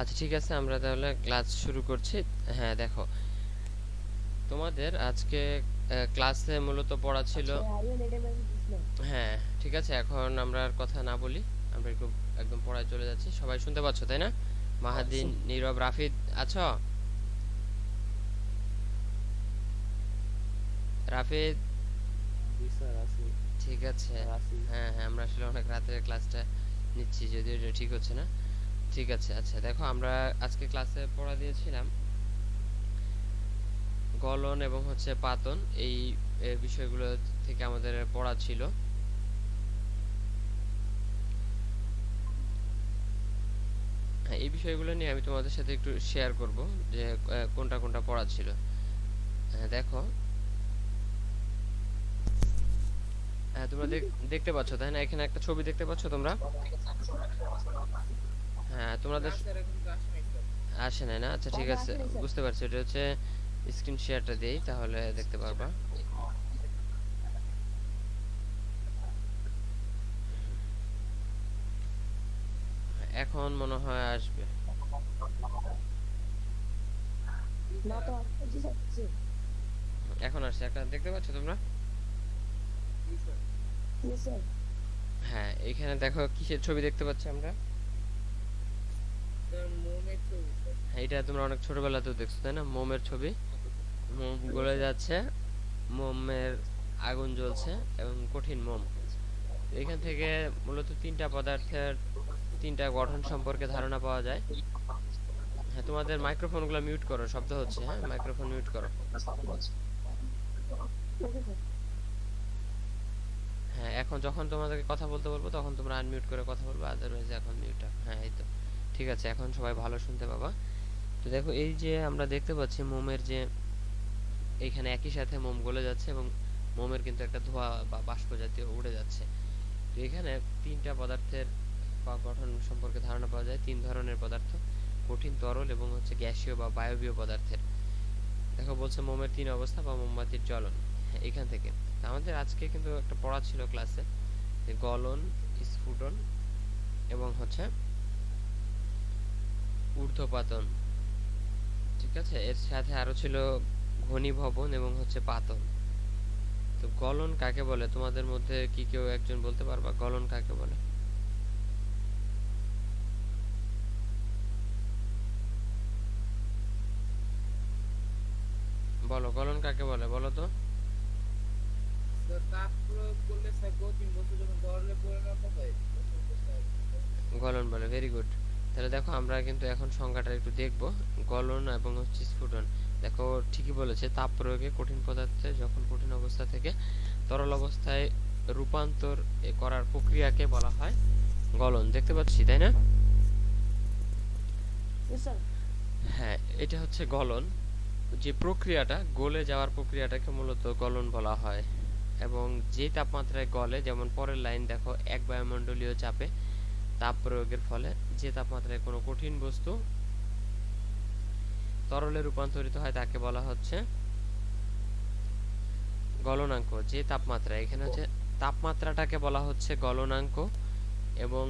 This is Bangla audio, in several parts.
আচ্ছা ঠিক আছে, আমরা তাহলে ক্লাস শুরু করছি। হ্যাঁ দেখো, তোমাদের আজকে ক্লাসে মূলত পড়া ছিল। হ্যাঁ ঠিক আছে, এখন আমরা আর কথা না বলি, আমরা একদম পড়ায় চলে যাচ্ছি। সবাই শুনতে পাচ্ছ তাই না? মাহাদিন, নীরব, রাফিদ আছো? রাফিদ? জি স্যার আছি। ঠিক আছে। আছি। হ্যাঁ হ্যাঁ, আমরা আসলে অনেক রাতের ক্লাসটা নিচ্ছি, যদিও এটা ঠিক হচ্ছে না। ঠিক আছে, আচ্ছা দেখো, আমরা আজকে ক্লাসে পড়া দিয়েছিলাম গলন এবং হচ্ছে পাতন, এই বিষয়গুলো থেকে আমাদের পড়া ছিল। হ্যাঁ, এই বিষয়গুলো নিয়ে আমি তোমাদের সাথে একটু শেয়ার করব যে কোনটা কোনটা পড়া ছিল। হ্যাঁ দেখো, হ্যাঁ তোমরা দেখতে পাচ্ছ তাই না? এখানে একটা ছবি দেখতে পাচ্ছ তোমরা? হ্যাঁ তোমাদের আসে নাই না? আচ্ছা ঠিক আছে, বুঝতে পারছি। এটা হচ্ছে স্ক্রিন শেয়ারটা দেই, তাহলে দেখতে পারবা। এখন মনে হয় আসবে। এখন আসছে, একটা দেখতে পাচ্ছ তোমরা? হ্যাঁ, এইখানে দেখো কিসের ছবি দেখতে পাচ্ছি আমরা? হ্যাঁ, এটা তোমরা অনেক ছোটবেলাতেও দেখছো তাই না? মোমের ছবি। মোম গলে যাচ্ছে, মোমের আগুন জ্বলছে এবং কঠিন মোম। এখান থেকে মূলত তিনটা পদার্থের তিনটা গঠন সম্পর্কে ধারণা পাওয়া যায়। হ্যাঁ, তোমাদের মাইক্রোফোনগুলো মিউট করো, শব্দ হচ্ছে। হ্যাঁ, মাইক্রোফোন মিউট করো। হ্যাঁ, এখন যখন তোমাদেরকে কথা বলতে বলবো তখন তোমরা আনমিউট করে কথা বলবে, আদারওয়াইজ এখন মিউট। হ্যাঁ এই তো ঠিক আছে, এখন সবাই ভালো শুনতে পাবা। তো দেখো, এই যে আমরা দেখতে পাচ্ছি মোমের যে এইখানে একই সাথে মোম গলে যাচ্ছে এবং মোমের কিন্তু একটা ধোঁয়া বা বাষ্প জাতীয় উড়ে যাচ্ছে। তো এখানে তিনটা পদার্থের বা গঠন সম্পর্কে ধারণা পাওয়া যায়, তিন ধরনের পদার্থ: কঠিন, তরল এবং হচ্ছে গ্যাসীয় বা বায়বীয় পদার্থের। দেখো বলছে মোমের তিন অবস্থা বা মোমবাতির জ্বলন। হ্যাঁ, এখান থেকে আমাদের আজকে কিন্তু একটা পড়া ছিল ক্লাসে, যে গলন, স্ফুটন এবং হচ্ছে ঊর্ধ্বপাতন। ঠিক আছে, এর সাথে আরো ছিল ঘনীভবন এবং হচ্ছে পাতন। তো গলন কাকে বলে? তোমাদের মধ্যে কি কেউ একজন বলতে পারবা গলন কাকে বলে? বলো, গলন কাকে বলে বলো তো? গলন বলে, ভেরি গুড। তাহলে দেখো, আমরা কিন্তু এখন সংজ্ঞাটা একটু দেখব, গলন এবং হচ্ছে স্ফুটন। দেখো ঠিকই বলেছে, তাপ প্রয়োগে কঠিন পদার্থে যখন কঠিন অবস্থা থেকে তরল অবস্থায় রূপান্তর করার প্রক্রিয়াকে বলা হয় গলন। দেখতে পাচ্ছি তাই না? হ্যাঁ, এটা হচ্ছে গলন। যে প্রক্রিয়াটা, গলে যাওয়ার প্রক্রিয়াটাকে মূলত গলন বলা হয়। এবং যে তাপমাত্রায় গলে, যেমন পরের লাইন দেখো, এক বায়ুমণ্ডলীয় চাপে তাপ প্রয়োগের ফলে যে তাপমাত্রায় কোনো কঠিন বস্তু তরলে রূপান্তরিত হয় তাকে বলা হচ্ছে গলনাঙ্ক। যে তাপমাত্রা, এখানে হচ্ছে তাপমাত্রাটাকে বলা হচ্ছে গলনাঙ্ক, এবং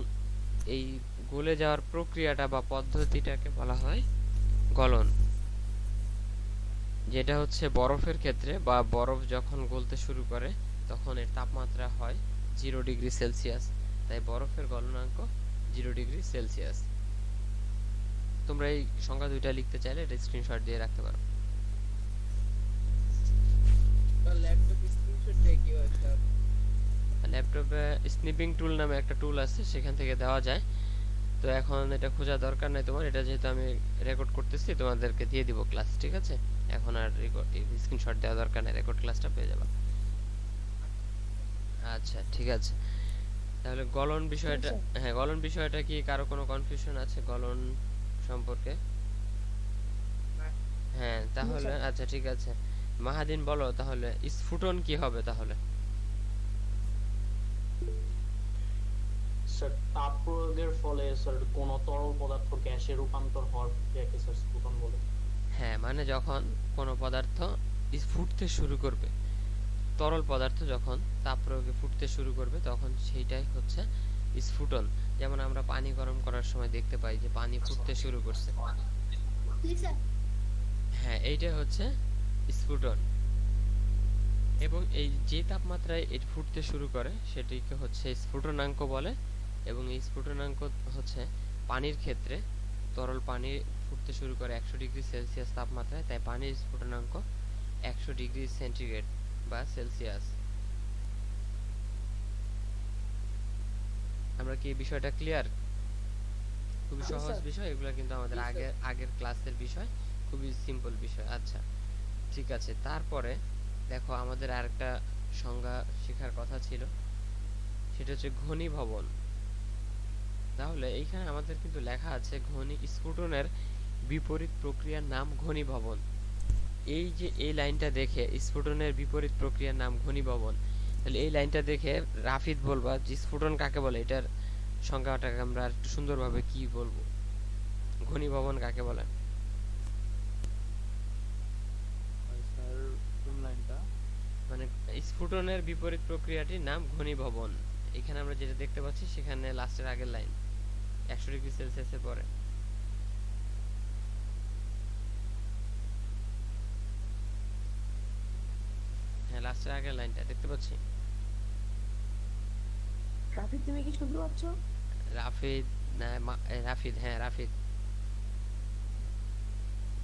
এই গলে যাওয়ার প্রক্রিয়াটা বা পদ্ধতিটাকে বলা হয় গলন। যেটা হচ্ছে বরফের ক্ষেত্রে, বা বরফ যখন গলতে শুরু করে তখন এর তাপমাত্রা হয় 0°C। তাই বরফের গলনাঙ্ক 0°C। তোমরা এই সংখ্যা দুইটা লিখতে চাইলে এটা স্ক্রিনশট দিয়ে রাখতে পারো। ল্যাপটপে স্নিপিং টুল নামে একটা টুল আছে, সেখান থেকে দেওয়া যায়। তো এখন এটা খোঁজা দরকার নাই তোমার, এটা যেহেতু আমি রেকর্ড করতেছি তোমাদেরকে দিয়ে দিব ক্লাস, ঠিক আছে? এখন আর স্ক্রিনশট দেওয়া দরকার নাই, রেকর্ড ক্লাসটা পেয়ে যাবা। আচ্ছা ঠিক আছে, তাহলে গলন বিষয়টা, হ্যাঁ গলন বিষয়টা কি কারো কোনো কনফিউশন আছে গলন সম্পর্কে? হ্যাঁ তাহলে আচ্ছা ঠিক আছে, মাহাদিন বলো তাহলে স্ফুটন কি হবে তাহলে? স্যার তাপ প্রয়োগের ফলে স্যার কোন তরল পদার্থ গ্যাসে রূপান্তর হওয়ার প্রক্রিয়াকে স্যার স্ফুটন বলে। হ্যাঁ, মানে যখন কোনো পদার্থ ফুটতে শুরু করবে, তরল পদার্থ যখন তাপ প্রয়োগে ফুটতে শুরু করবে তখন সেইটাই হচ্ছে স্ফুটন। যেমন আমরা পানি গরম করার সময় দেখতে পাই যে পানি ফুটতে শুরু করছে। হ্যাঁ, এইটা হচ্ছে স্ফুটন। এবং এই যে তাপমাত্রায় এটি ফুটতে শুরু করে সেটিকে হচ্ছে স্ফুটনাঙ্ক বলে। এবং এই স্ফুটনাঙ্ক হচ্ছে পানির ক্ষেত্রে, তরল পানি ফুটতে শুরু করে 100 ডিগ্রি সেলসিয়াস তাপমাত্রায়, তাই পানির স্ফুটনাঙ্ক 100 ডিগ্রি সেন্টিগ্রেড বা সেলসিয়াস। আমরা কি এই বিষয়টা ক্লিয়ার? খুবই সহজ বিষয়, এগুলো কিন্তু আমাদের আগের ক্লাসের বিষয়, খুবই সিম্পল বিষয়। আচ্ছা, ঠিক আছে। তারপরে দেখো আমাদের আরেকটা সংজ্ঞা শেখার কথা ছিল, সেটা হচ্ছে ঘনীভবন। তাহলে এইখানে আমাদের কিন্তু লেখা আছে স্ফুটনের বিপরীত প্রক্রিয়ার নাম ঘনীভবন। এই যে এই লাইনটা দেখে স্ফুটনের বিপরীত প্রক্রিয়ার নাম ঘনীভবন, তাহলে এই লাইনটা দেখে রাফিদ বলবা যে স্ফুটন কাকে বলে, এটার সংজ্ঞাটাকে আমরা একটু সুন্দরভাবে কি বলবো, ঘনীভবন কাকে বলে? স্যার কোন লাইনটা? মানে স্ফুটনের বিপরীত প্রক্রিয়াটির নাম ঘনীভবন। এখানে আমরা যেটা দেখতে পাচ্ছি সেখানে লাস্টের আগের লাইন 100 ডিগ্রি সেলসিয়াসের পরে। হ্যাঁ, লাস্টের আগের লাইনটা দেখতে পাচ্ছি। রাফিদ, তুমি কি শুনতে পাচ্ছ? রাফিদ না রাফিদ, হ্যাঁ রাফিদ।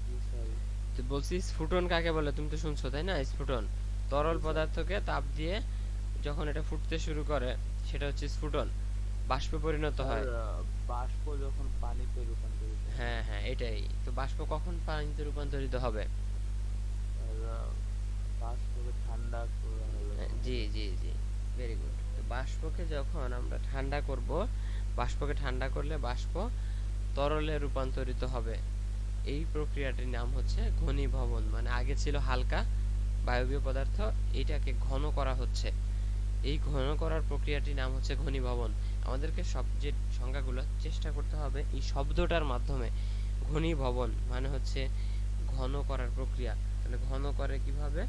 জি স্যার। তো বলছি স্ফুটন কাকে বলে, তুমি তো শুনছো তাই না? স্ফুটন তরল জি স্যার। পদার্থকে তাপ দিয়ে যখন এটা ফুটতে শুরু করে সেটা হচ্ছে স্ফুটন, বাষ্পে পরিণত স্যার হয়। বাষ্প যখন পানিতে রূপান্তরিত হয়। হ্যাঁ হ্যাঁ, এটাই তো। বাষ্প কখন পানিতে রূপান্তরিত হবে? স্যার বাষ্পকে ঠান্ডা করা হলে তখন জি হবে। জি জি, ভেরি গুড। তো বাষ্পকে যখন আমরা ঠান্ডা করব, বাষ্পকে ঠান্ডা করলে বাষ্প তরলে রূপান্তরিত হবে। এই প্রক্রিয়াটির নাম হচ্ছে ঘনীভবন। মানে আগে ছিল হালকা বায়বীয় পদার্থ, এটাকে ঘন করা হচ্ছে। এই ঘন করার প্রক্রিয়াটির নাম হচ্ছে ঘনীভবন। আমাদেরকে সব যে সংজ্ঞাগুলো চেষ্টা করতে হবে এই শব্দটার মাধ্যমে। ঘনীভবন মানে হচ্ছে ঘন করার প্রক্রিয়া। তাহলে ঘন করে কিভাবে?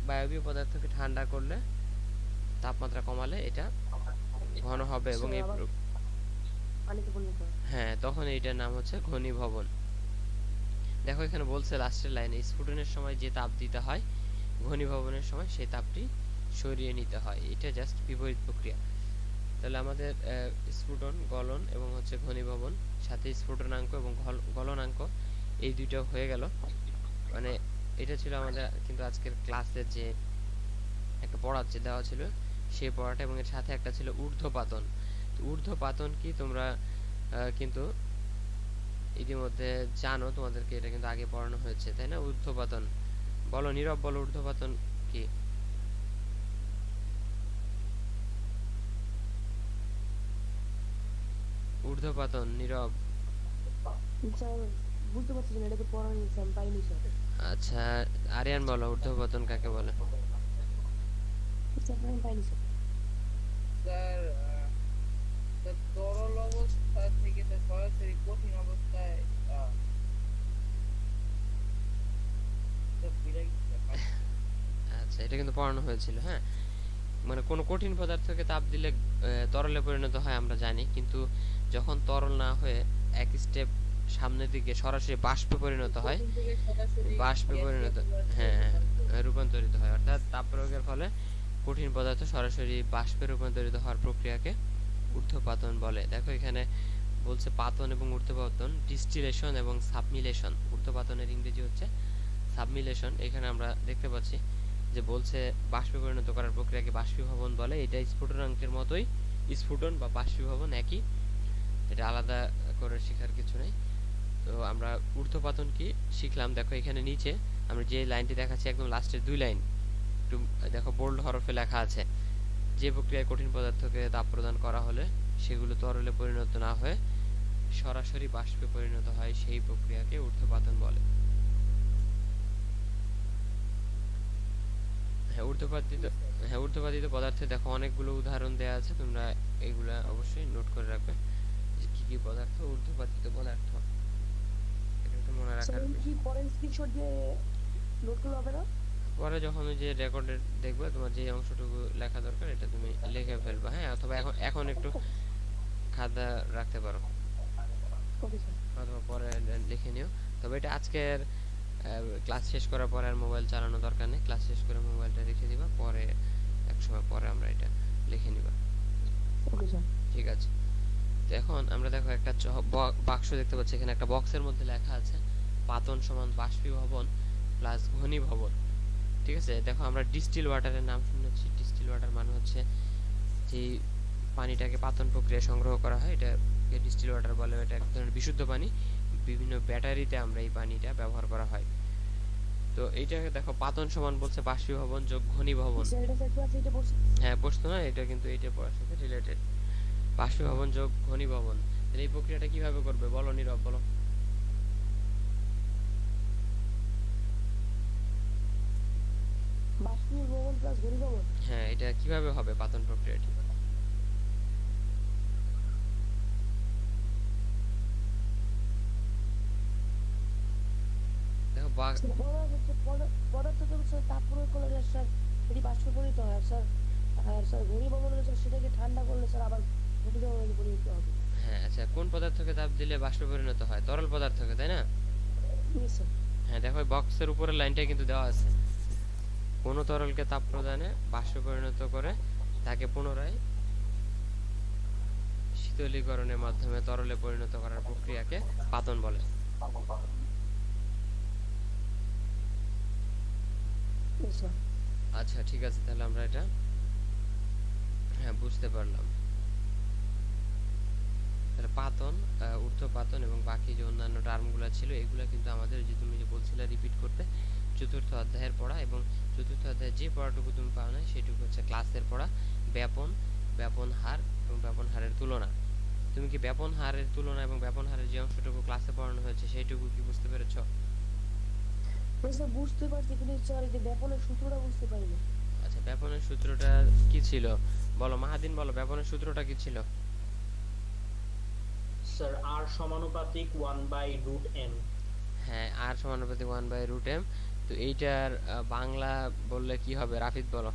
বায়বীয় পদার্থকে ঠান্ডা করলে, তাপমাত্রা কমালে এটা ঘন হবে এবং স্যার আবার পানিতে পরিণত হয়। হ্যাঁ, তখন এইটার নাম হচ্ছে ঘনীভবন। দেখো এখানে বলছে লাস্টের লাইনে স্ফুটনের সময় যে তাপ দিতে হয়, ঘনীভবনের সময় সেই তাপটি সরিয়ে নিতে হয়। এটা জাস্ট বিপরীত প্রক্রিয়া। তাহলে আমাদের স্ফুটন, গলন এবং হচ্ছে ঘনীভবন, সাথে স্ফুটনাঙ্ক এবং গলনাঙ্ক, এই দুইটা হয়ে গেল। মানে এটা ছিল আমাদের কিন্তু আজকের ক্লাসের যে একটা পড়াচ্ছে দেওয়া ছিল সেই পড়াটা, এবং এর সাথে একটা ছিল ঊর্ধ্বপাতন। তো ঊর্ধ্বপাতন কি তোমরা কিন্তু ইতিমধ্যে জানো, তোমাদেরকে এটা কিন্তু আগে পড়ানো হয়েছে তাই না? ঊর্ধ্বপাতন বলো, নীরব বলো, ঊর্ধ্বপাতন কি? ঊর্ধ্বপাতন, নীরব। স্যার বুঝতে পারছি না, এটা তো পড়া নিয়েছে, আমি পাইনি স্যার। আচ্ছা, আরিয়ান বলো, ঊর্ধ্বপাতন কাকে বলে? স্যার আমি পাইনি স্যার। স্যার স্যার তরল অবস্থা থেকে স্যার সরাসরি কঠিন অবস্থায় স্যার ভুলে গেছি স্যার, পাইনি। আচ্ছা, এটা কিন্তু পড়ানো হয়েছিল। হ্যাঁ, মানে কোনো কঠিন পদার্থকে তাপ দিলে তরলে পরিণত হয় আমরা জানি, কিন্তু যখন তরল না হয়ে এক স্টেপ সামনের দিকে সরাসরি বাষ্পে পরিণত হয়, কঠিন থেকে সরাসরি বাষ্পে গ্যাসীয় পরিণত, পদার্থে হ্যাঁ রূপান্তরিত। রূপান্তরিত হয়। অর্থাৎ তাপ প্রয়োগের ফলে কঠিন পদার্থ সরাসরি বাষ্পে রূপান্তরিত হওয়ার প্রক্রিয়াকে ঊর্ধ্বপাতন বলে। দেখো এখানে বলছে পাতন এবং ঊর্ধ্বপাতন, ডিস্টিলেশন এবং সাবমিলেশন। ঊর্ধ্বপাতনের ইংরেজি হচ্ছে সাবমিলেশন। এখানে আমরা দেখতে পাচ্ছি যে বলছে বাষ্পে পরিণত করার প্রক্রিয়াকে বাষ্পীভবন বলে। এটা স্ফুটনাঙ্কের মতোই, স্ফুটন বা বাষ্পীভবন একই, এটা আলাদা করে শেখার কিছু নেই। তো আমরা ঊর্ধ্বপাতন কি শিখলাম। দেখো এখানে নিচে আমরা যে লাইনটি দেখাচ্ছি একদম লাস্টের দুই লাইন, একটু দেখো বোল্ড হরফে লেখা আছে, যে প্রক্রিয়ায় কঠিন পদার্থকে তাপ প্রদান করা হলে সেগুলো তরলে পরিণত না হয়ে সরাসরি বাষ্পে পরিণত হয়, সেই প্রক্রিয়াকে ঊর্ধ্বপাতন বলে। হ্যাঁ, ঊর্ধ্বপাতিত পদার্থে দেখো অনেকগুলো উদাহরণ দেওয়া আছে, তোমরা এগুলা অবশ্যই নোট করে রাখবে যে কি কি পদার্থ ঊর্ধ্বপাতিত পদার্থ, এটা একটু মনে স্যার রাখার কি বিষয়। পরের স্ক্রিনশট দিয়ে নোট করলে হবে না? পরে যখন ওই যে রেকর্ডে দেখবে তোমার যে অংশটুকু লেখা দরকার এটা তুমি লিখে ফেলবা, হ্যাঁ, অথবা এখন এখন একটু খাতা রাখতে পারো ওকে স্যার। অথবা পরে লিখে নিও। তবে এটা আজকের ক্লাস শেষ করার পরে আর মোবাইল চালানো দরকার নেই, ক্লাস শেষ করে মোবাইলটা রেখে দিবা, পরে এক সময় পরে আমরা এটা লিখে নিবা, ওকে স্যার। ঠিক আছে? তো এখন আমরা দেখো একটা বাক্স দেখতে পাচ্ছি, এখানে একটা বক্সের মধ্যে লেখা আছে পাতন সমান বাষ্পীভবন প্লাস ঘনীভবন, ঠিক আছে? দেখো আমরা ডিস্টিল ওয়াটারের নাম শুনেছি, ডিস্টিল ওয়াটার মানে হচ্ছে যে পানিটাকে পাতন প্রক্রিয়া সংগ্রহ করা হয় এটাকে ডিস্টিল ওয়াটার বলে। এটা এক ধরনের বিশুদ্ধ পানি, বিভিন্ন ব্যাটারিতে আমরা এই পানিটা ব্যবহার করা হয়। তো এইটাকে দেখো পাতন সমান বলছে বাষ্পীভবন যোগ ঘনীভবন। স্যার এটা স্যার ক্লাস 8 এ পড়ছি। হ্যাঁ প্রশ্ন না, এটা কিন্তু এইটা পড়ার সাথে রিলেটেড। বাষ্পীভবন যোগ ঘনীভবন, তাহলে এই প্রক্রিয়াটা কিভাবে করবে বলো নীরব, বলো। বাষ্পীভবন প্লাস ঘনীভবন। হ্যাঁ এটা কিভাবে হবে পাতন প্রক্রিয়াটি? দেখো স্যার পদার্থকে স্যার তাপ প্রয়োগ করলে স্যার এটি বাষ্পীভূত হয় স্যার। আর স্যার ঘনীভবন হলে স্যার সেটাকে ঠান্ডা করলে স্যার আবার ঘনীভবনে পরিণত হবে। হ্যাঁ আচ্ছা, কোন পদার্থকে তাপ দিলে বাষ্পে পরিণত হয়? তরল পদার্থকে, তাই না? জি স্যার। হ্যাঁ দেখো বক্সের উপরের লাইনটা কিন্তু দেওয়া আছে, কোন তরলকে তাপ প্রদানে বাষ্পে পরিণত করে তাকে পুনরায় শীতলীকরণের মাধ্যমে তরলে পরিণত করার প্রক্রিয়াকে পাতন বলে। জি স্যার। আচ্ছা ঠিক আছে, তাহলে আমরা এটা হ্যাঁ বুঝতে পারলাম। তাহলে পাতন, ঊর্ধ্বপাতন এবং বাকি যে অন্যান্য টার্মগুলো ছিল এগুলো কিন্তু আমাদের যে তুমি যে বলছিলে রিপিট করতে, চতুর্থ অধ্যায়ের পড়া, এবং চতুর্থ অধ্যায়ে যে পড়াটুকু তুমি পাও না সেটুকু হচ্ছে ক্লাসের পড়া। ব্যাপন, ব্যাপন হার এবং ব্যাপন হারের তুলনা। তুমি কি ব্যাপন হারের তুলনা এবং ব্যাপন হারের যে অংশটুকু ক্লাসে পড়ানো হয়েছে সেইটুকু কি বুঝতে পেরেছো? স্যার বুঝতে পারছি কিন্তু স্যার এই যে ব্যাপনের সূত্রটা বুঝতে পারিনি। আচ্ছা ব্যাপনের সূত্রটা কি ছিল বলো, মাহাদিন বলো, ব্যাপনের সূত্রটা কি ছিল? স্যার আর সমানুপাতিক 1/√m। হ্যাঁ আর সমানুপাতিক 1/√m। তো এইটার বাংলা বললে কি হবে রাফিদ বলো।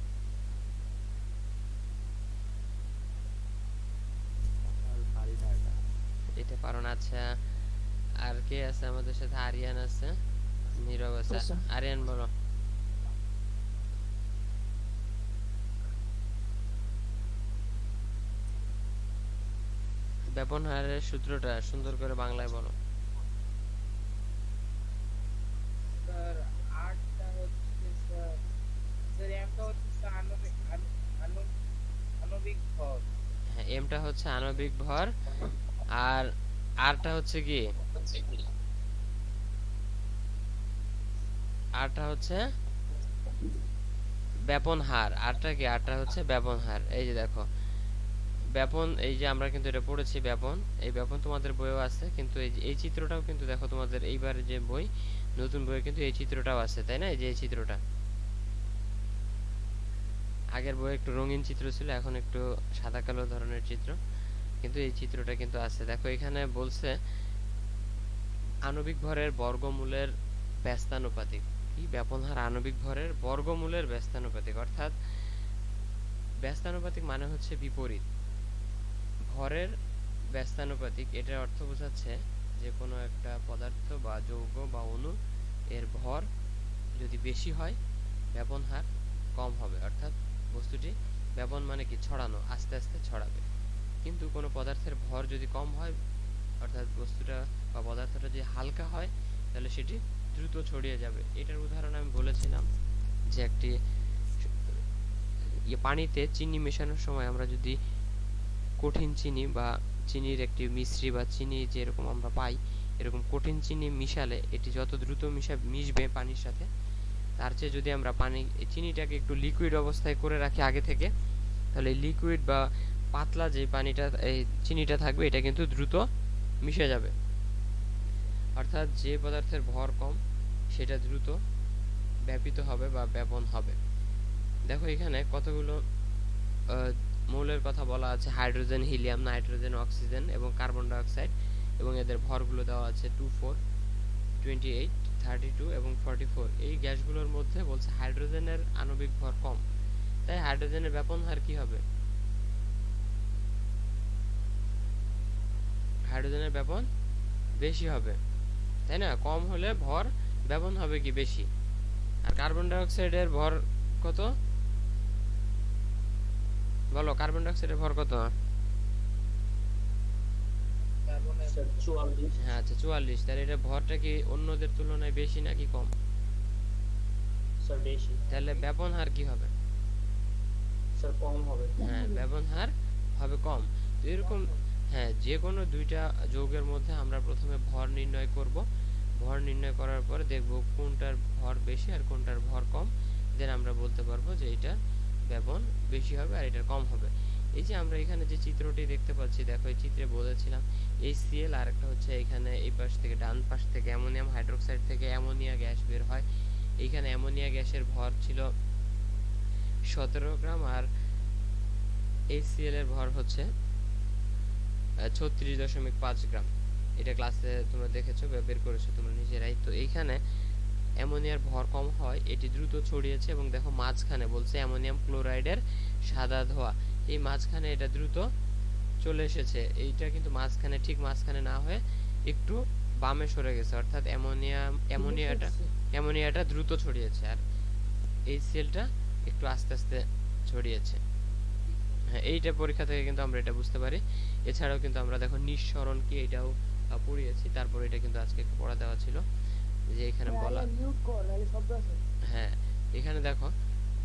আর পারি না এটা। এটা পারো না, আচ্ছা। আর কে আছে আমাদের সাথে? আরিয়ান আছে, নীরব আছে। Yes, sir. আরিয়ান বলো। ব্যাপন হারের সূত্রটা সুন্দর করে বাংলায় বলো। স্যার আটটা হচ্ছে স্যার, স্যার এমটা হচ্ছে স্যার আণবিক ভর। হ্যাঁ এমটা হচ্ছে আণবিক ভর, আর আরটা হচ্ছে কি? আরটা হচ্ছে ব্যাপন হার। আরটা কি? আরটা হচ্ছে ব্যাপন হার। এই যে দেখো ব্যাপন, এই যে আমরা কিন্তু এটা পড়েছি ব্যাপন, এই ব্যাপন তোমাদের বইও আছে, কিন্তু এই চিত্রটাও কিন্তু দেখো তোমাদের এইবার যে বই, নতুন বইয়ে কিন্তু এই চিত্রটাও আছে, তাই না? এই যে এই চিত্রটা, আগের বইয়ে একটু রঙিন চিত্র ছিল, এখন একটু সাদা কালো ধরনের চিত্র, কিন্তু এই চিত্রটা কিন্তু আছে। দেখো এখানে বলছে আণবিক ভরের বর্গমূলের ব্যস্তানুপাতিক। কি? ব্যাপন হার আণবিক ভরের বর্গমূলের ব্যস্তানুপাতিক, অর্থাৎ ব্যস্তানুপাতিক মানে হচ্ছে বিপরীত। ভরের ব্যস্তানুপাতিক এটার অর্থ বোঝাচ্ছে যে কোনো একটা পদার্থ বা যৌগ বা অণু এর ভর যদি বেশি হয় ব্যাপন হার কম হবে, অর্থাৎ বস্তুটি ব্যাপন মানে কি? ছড়ানো, আস্তে আস্তে ছড়াবে। কিন্তু কোনো পদার্থের ভর যদি কম হয়, অর্থাৎ বস্তুটা বা পদার্থটা যদি হালকা হয় তাহলে সেটি দ্রুত ছড়িয়ে যাবে। এটার উদাহরণ আমি বলেছিলাম যে একটি পানিতে চিনি মেশানোর সময় আমরা যদি কঠিন চিনি বা চিনির একটি মিশ্রি বা চিনি যেরকম আমরা পাই, এরকম কঠিন চিনি মিশালে এটি যত দ্রুত মিশবে পানির সাথে, তার চেয়ে যদি আমরা চিনিটাকে একটু লিকুইড অবস্থায় করে রাখি আগে থেকে, তাহলে লিকুইড বা পাতলা যে পানিটা এই চিনিটা থাকবে এটা কিন্তু দ্রুত মিশে যাবে। অর্থাৎ যে পদার্থের ভর কম সেটা দ্রুত ব্যাপিত হবে বা ব্যাপন হবে। দেখো এখানে কতগুলো মৌলের কথা বলা আছে, হাইড্রোজেন, হিলিয়াম, নাইট্রোজেন, অক্সিজেন এবং কার্বন ডাই অক্সাইড, এবং এদের ভরগুলো দেওয়া আছে 2, 4, 28, 32 এবং 44 এই গ্যাসগুলোর মধ্যে বলছে হাইড্রোজেনের আণবিক ভর কম, তাই হাইড্রোজেনের ব্যাপন হার কি হবে? হাইড্রোজেনের ব্যাপন বেশি হবে, তাই না? কম হলে ভর ব্যাপন হবে কি বেশি। আর কার্বন ডাই অক্সাইডের ভর কত বলো? কার্বন ডাই অক্সাইডের ভর কত? কার্বনের স্যার 44। হ্যাঁ আচ্ছা 44, তাহলে এটা ভরটা কি অন্যদের তুলনায় বেশি নাকি কম? স্যার বেশি। তাহলে ব্যাপন হার কি হবে? স্যার কম হবে। হ্যাঁ ব্যাপন হার হবে কম। তো এরকম হ্যাঁ, যে কোনো দুইটা যৌগের মধ্যে আমরা প্রথমে ভর নির্ণয় করব। ভর নির্ণয় করার পরে দেখব কোনটার ভর বেশি আর কোনটার ভর কম, দেন আমরা বলতে পারবো যে এটা ব্যাপন বেশি হবে আর এটা কম হবে। এই যে আমরা এখানে যে চিত্রটি দেখতে পাচ্ছি, দেখো এই চিত্রে বলেছিলাম HCl, আর একটা হচ্ছে এখানে এই পাশ থেকে ডান পাশ থেকে অ্যামোনিয়াম হাইড্রোক্সাইড থেকে অ্যামোনিয়া গ্যাস বের হয়। এইখানে অ্যামোনিয়া গ্যাসের ভর ছিল 17 গ্রাম আর HCl এর ভর হচ্ছে 36.5 গ্রাম। এটা ক্লাসে তোমরা দেখেছো বা বের করেছো তোমরা নিজেরাই। তো এইখানে অ্যামোনিয়ার ভর কম হয়, এটি দ্রুত ছড়িয়েছে এবং দেখো মাঝখানে বলছে অ্যামোনিয়াম ক্লোরাইডের সাদা ধোঁয়া, এই মাঝখানে এটা দ্রুত চলে এসেছে। এইটা কিন্তু মাঝখানে, ঠিক মাঝখানে না হয়ে একটু বামে সরে গেছে, অর্থাৎ অ্যামোনিয়াটা দ্রুত ছড়িয়েছে আর HClটা একটু আস্তে আস্তে ছড়িয়েছে। হ্যাঁ, এইটা পরীক্ষা থেকে কিন্তু আমরা এটা বুঝতে পারি। এছাড়াও কিন্তু আমরা দেখো নিঃসরণ কি এটাও পড়িয়েছি, তারপর এটা কিন্তু আজকে একটু পড়া দেওয়া ছিল যে এখানে বলা। মিউট কর নাহলে শব্দ আছে। হ্যাঁ, এখানে দেখো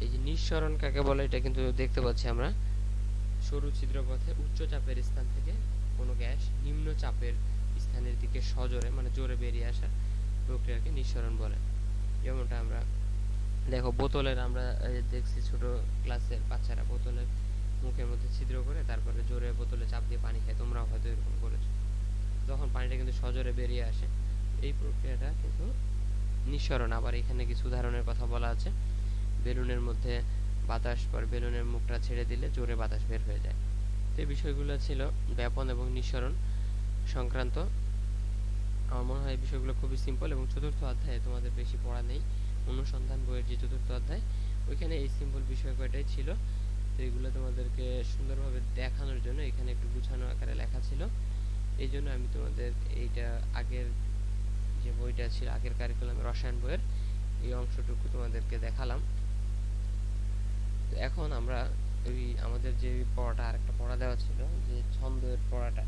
এই যে নিঃসরণ কাকে বলে এটা কিন্তু দেখতে পাচ্ছি আমরা। সরু ছিদ্রপথে উচ্চ চাপের স্থান থেকে কোনো গ্যাস নিম্ন চাপের স্থানের দিকে সজোরে মানে জোরে বেরিয়ে আসার প্রক্রিয়াকে নিঃসরণ বলে। যেমনটা আমরা দেখো বোতলের আমরা দেখছি ছোট ক্লাসের বাচ্চারা বোতলের মুখের মধ্যে ছিদ্র করে তারপরে জোরে বোতলে চাপ দিয়ে পানি খায়, তোমরাও হয়তো এরকম করেছো। তখন পানিটা কিন্তু সজোরে বেরিয়ে আসে, এই প্রক্রিয়াটা কিন্তু নিঃসরণ। আবার এখানে কিছু উদাহরণের কথা বলা আছে। বেলুনের মধ্যে বাতাস পর বেলুনের মুখটা ছেড়ে দিলে জোরে বাতাস বের হয়ে যায়। তো এই বিষয়গুলো ছিল ব্যাপন এবং নিঃসরণ সংক্রান্ত। আমার মনে হয় এই বিষয়গুলো খুবই সিম্পল এবং চতুর্থ অধ্যায়ে তোমাদের বেশি পড়া নেই। অনুসন্ধান বইয়ের যে চতুর্থ অধ্যায় ওইখানে এই সিম্পল বিষয় কয়টাই ছিল। তো এগুলো তোমাদেরকে সুন্দরভাবে দেখানোর জন্য এখানে একটু গুছানো আকারে লেখা ছিল, এই জন্য আমি তোমাদের এইটা আগের যে বইটা ছিল আগের কারিকুলাম রসায়ন বইয়ের এই অংশটুকু তোমাদেরকে দেখালাম। তো এখন আমরা ওই আমাদের যে পড়াটা আরেকটা পড়া দেওয়া ছিল যে ছন্দের পড়াটা,